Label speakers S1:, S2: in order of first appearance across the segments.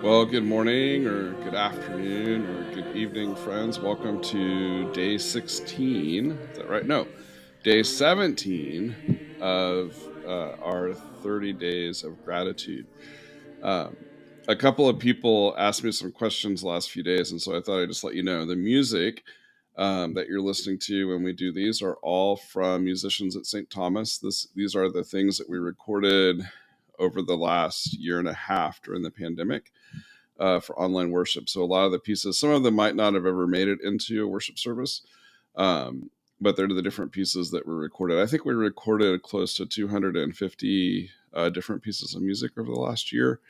S1: Well, good morning or good afternoon or good evening, friends. Welcome to day 16. Is that right? No, day 17 of our 30 days of gratitude. Um, a couple of people asked me some questions the last few days, and so I thought I'd just let you know the music that you're listening to when we do these are all from musicians at St. Thomas. These are the things that we recorded over the last year and a half during the pandemic for online worship. So a lot of the pieces, some of them might not have ever made it into a worship service, um, but they're the different pieces that were recorded. I think we recorded close to 250 different pieces of music over the last year.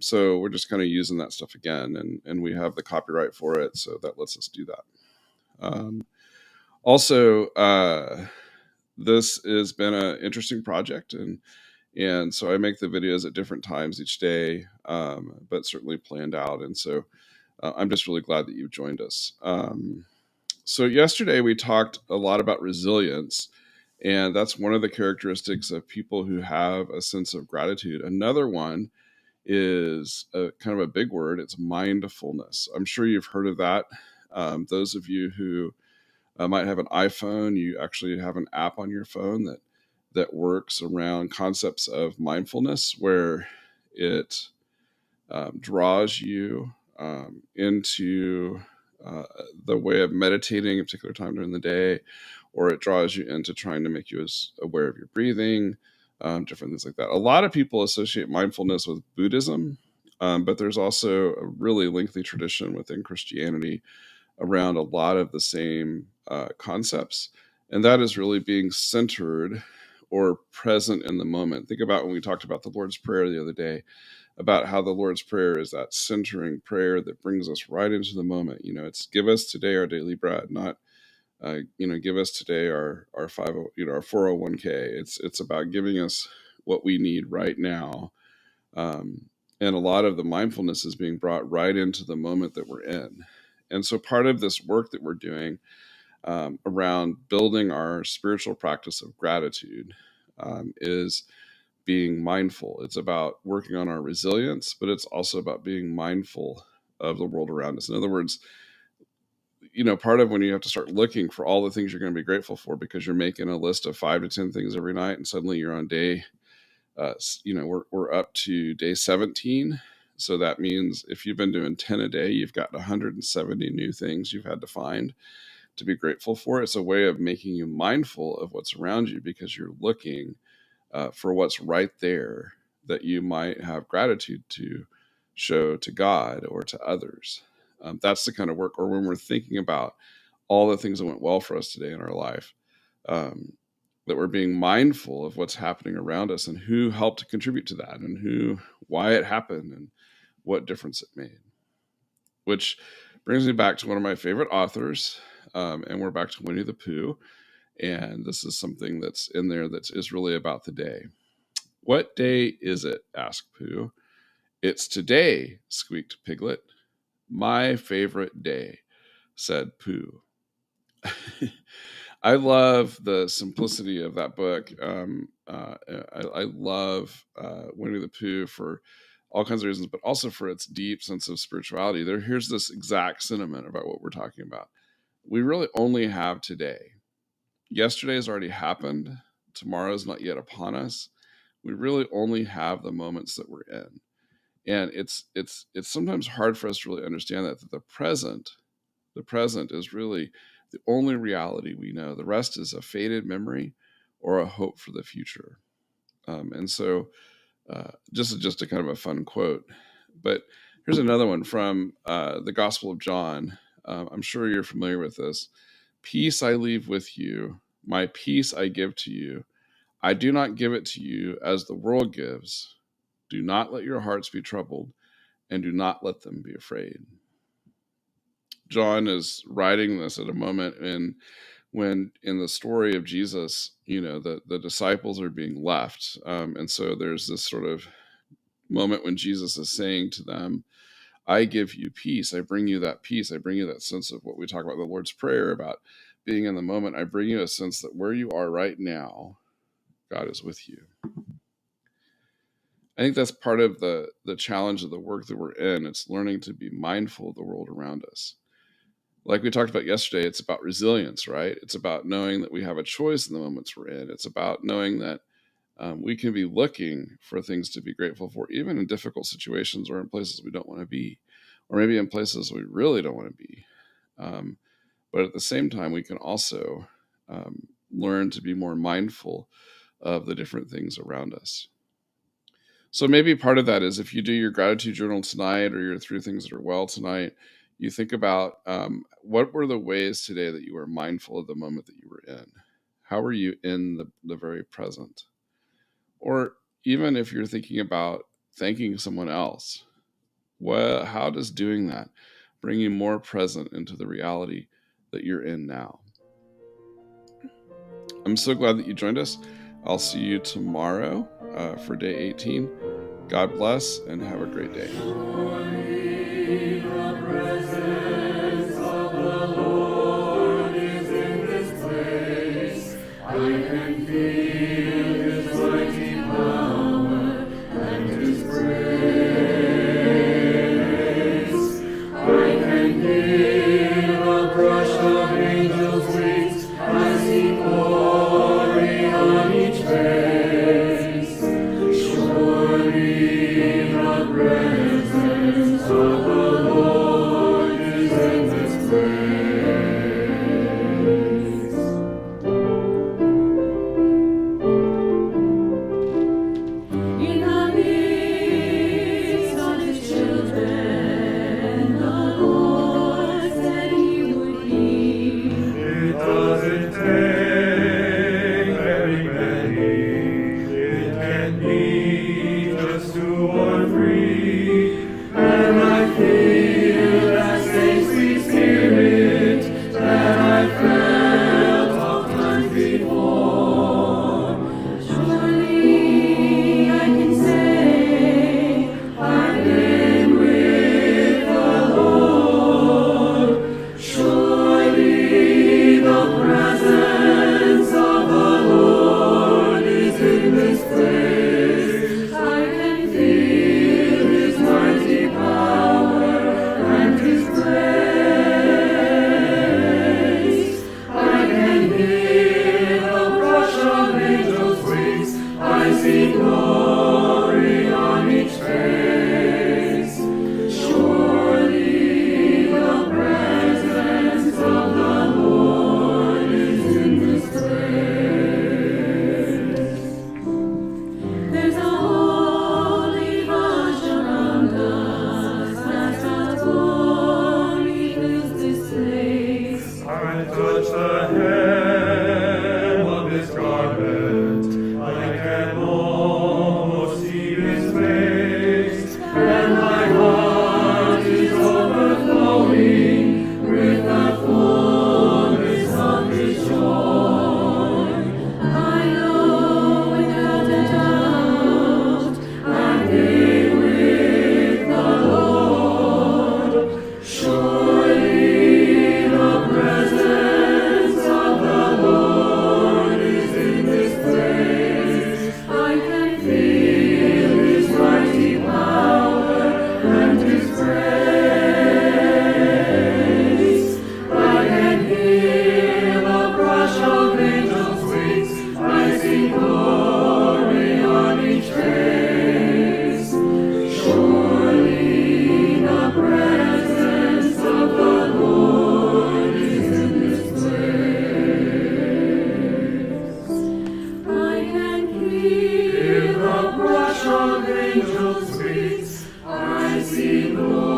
S1: So we're just kind of using that stuff again, and we have the copyright for it, so that lets us do that. Also, this has been an interesting project, and so I make the videos at different times each day, but certainly planned out. And so I'm just really glad that you've joined us. So yesterday we talked a lot about resilience, and that's one of the characteristics of people who have a sense of gratitude. Another one is kind of a big word. It's mindfulness. I'm sure you've heard of that. Those of you who might have an iPhone, you actually have an app on your phone that works around concepts of mindfulness, where it draws you into uh, the way of meditating a particular time during the day, or it draws you into trying to make you as aware of your breathing, different things like that. A lot of people associate mindfulness with Buddhism, but there's also a really lengthy tradition within Christianity around a lot of the same concepts. And that is really being centered or present in the moment. Think about when we talked about the Lord's Prayer the other day, about how the Lord's Prayer is that centering prayer that brings us right into the moment. It's give us today our daily bread, not give us today our 50, our 401k. It's about giving us what we need right now. And a lot of the mindfulness is being brought right into the moment that we're in. And so part of this work that we're doing around building our spiritual practice of gratitude is being mindful. It's about working on our resilience, but it's also about being mindful of the world around us. In other words, part of when you have to start looking for all the things you're going to be grateful for, because you're making a list of 5 to 10 things every night, and suddenly you're on day, we're up to day 17. So that means if you've been doing 10 a day, you've got 170 new things you've had to find to be grateful for. It's a way of making you mindful of what's around you, because you're looking for what's right there that you might have gratitude to show to God or to others. That's the kind of work. Or when we're thinking about all the things that went well for us today in our life, that we're being mindful of what's happening around us and who helped to contribute to that, and why it happened, and what difference it made. Which brings me back to one of my favorite authors, and we're back to Winnie the Pooh. And this is something that's in there that is really about the day. "What day is it?" asked Pooh. "It's today," squeaked Piglet. "My favorite day," said Pooh. I love the simplicity of that book. I love Winnie the Pooh for all kinds of reasons, but also for its deep sense of spirituality. Here's this exact sentiment about what we're talking about. We really only have today. Yesterday has already happened. Tomorrow is not yet upon us. We really only have the moments that we're in. And it's sometimes hard for us to really understand that the present is really the only reality we know. The rest is a faded memory or a hope for the future. And so, just a kind of a fun quote. But here's another one from the Gospel of John. I'm sure you're familiar with this. "Peace I leave with you, my peace I give to you. I do not give it to you as the world gives. Do not let your hearts be troubled, and do not let them be afraid." John is writing this at a moment when in the story of Jesus, the disciples are being left. And so there's this sort of moment when Jesus is saying to them, "I give you peace. I bring you that peace. I bring you that sense of what we talk about in the Lord's Prayer, about being in the moment. I bring you a sense that where you are right now, God is with you." I think that's part of the challenge of the work that we're in. It's learning to be mindful of the world around us. Like we talked about yesterday, it's about resilience, right? It's about knowing that we have a choice in the moments we're in. It's about knowing that we can be looking for things to be grateful for, even in difficult situations or in places we don't want to be, or maybe in places we really don't want to be. But at the same time, we can also learn to be more mindful of the different things around us. So maybe part of that is if you do your gratitude journal tonight or you're through things that are well tonight, you think about what were the ways today that you were mindful of the moment that you were in? How were you in the very present? Or even if you're thinking about thanking someone else, how does doing that bring you more present into the reality that you're in now? I'm so glad that you joined us. I'll see you tomorrow for day 18. God bless and have a great day.
S2: Surely the presence of the Lord is in this place. I can feel His mighty power and His grace. I can hear the brush of angels' wings as He glory on each face. Surely the presence of the Lord is in this place. In the midst of His children, the Lord said He would be. It doesn't take very many. It can be just 2 or 3. And I feel that same sweet spirit that I felt oftentimes before. Surely I can say I've been with the Lord. Surely the presence of the Lord is in this place. I can feel His mighty power and His grace. I can hear the brush of angels' wings. I see glory on each face. Surely the presence of the Lord is in this place. There's a holy hush around us as God's glory fills this place. I touch the hem of His garment. I can almost see His face, and my heart is overflowing with the fullness of His joy. I know without a doubt I've been with the Lord. Surely the presence of the Lord is in this place. I can feel His mighty power and His grace. I can hear the brush of angels' wings. I see glory on each face. Surely the presence of the Lord is in this place. I can hear the brush of angels' wings. I see glory